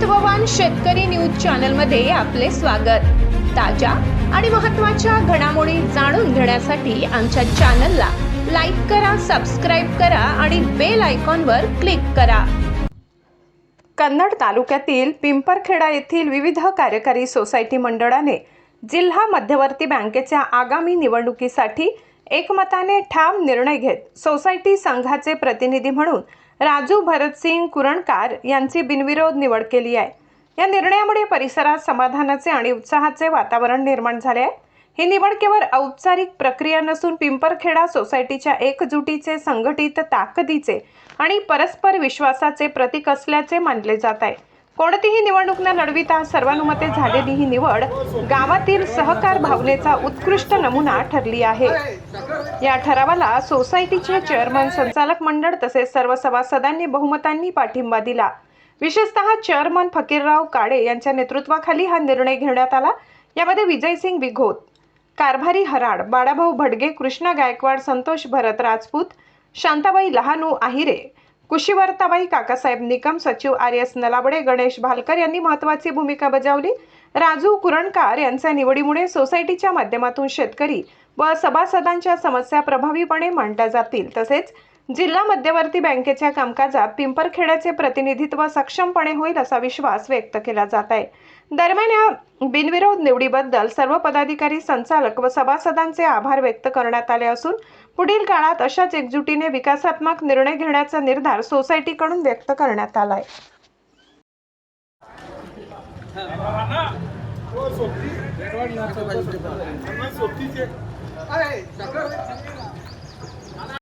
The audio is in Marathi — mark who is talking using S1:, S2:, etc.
S1: महत्त्ववान शेतकरी न्यूज चॅनल मध्ये आपले स्वागत। ताज्या आणि महत्त्वाच्या घडामोडी जाणून घेण्यासाठी आमच्या चॅनलला लाईक करा, सबस्क्राइब करा आणि बेल आयकॉनवर क्लिक करा। कन्नड तालुक्यातील पिंपरखेडा येथील विविध कार्यकारी सोसायटी मंडळाने जिल्हा मध्यवर्ती बँकेच्या आगामी निवडणुकीसाठी एकमताने ठाम निर्णय घेत सोसायटी संघाचे प्रतिनिधी म्हणून राजू भरतसिंग कुरणकार यांची बिनविरोध निवड केली आहे। या निर्णयामुळे परिसरात समाधानाचे आणि उत्साहाचे वातावरण निर्माण झाले आहे। ही निवड केवळ औपचारिक प्रक्रिया नसून पिंपरखेडा सोसायटीच्या एकजुटीचे, संघटित ताकदीचे आणि परस्पर विश्वासाचे प्रतीक असल्याचे मानले जात आहे। कोणतीही निवडणूक न लढविता सर्वानुमते झालेली ही निवड गावातील सहकार भावनेचा उत्कृष्ट नमुना ठरली आहे। या ठरावाला सोसायटीचे चेअरमन, संचालक मंडळ तसेच सर्व सभासदांनी बहुमतांनी पाठिंबा दिला। विशेषतः चेअरमन फकीरराव काळे यांच्या नेतृत्वाखाली हा निर्णय घेण्यात आला। यामध्ये विजयसिंग विघोत, कारभारी हराड, बाळाभाऊ भडगे, कृष्णा गायकवाड, संतोष भरत राजपूत, शांताबाई लहानू आहिरे, कुशीवर्ताबाई काकासाहेब निकम, सचिव आर.एस. नलावडे, गणेश भालकर यांनी महत्त्वाची भूमिका बजावली। राजू कुरणकार यांच्या निवडीमुळे सोसायटीच्या माध्यमातून शेतकरी व सभासदांच्या समस्या प्रभावीपणे मांडल्या जातील, तसेच जिल्हा मध्यवर्ती बँकेच्या कामकाजात पिंपरखेड्याचे प्रतिनिधित्व सक्षमपणे होईल असा विश्वास व्यक्त केला जात आहे। दरम्यान या बिनविरोध निवडीबद्दल सर्व पदाधिकारी, संचालक व सभासदांचे आभार व्यक्त करण्यात आले असून पुढील काळात अशाच एकजुटीने विकासात्मक निर्णय घेण्याचा निर्धार सोसायटीकडून व्यक्त करण्यात आला आहे।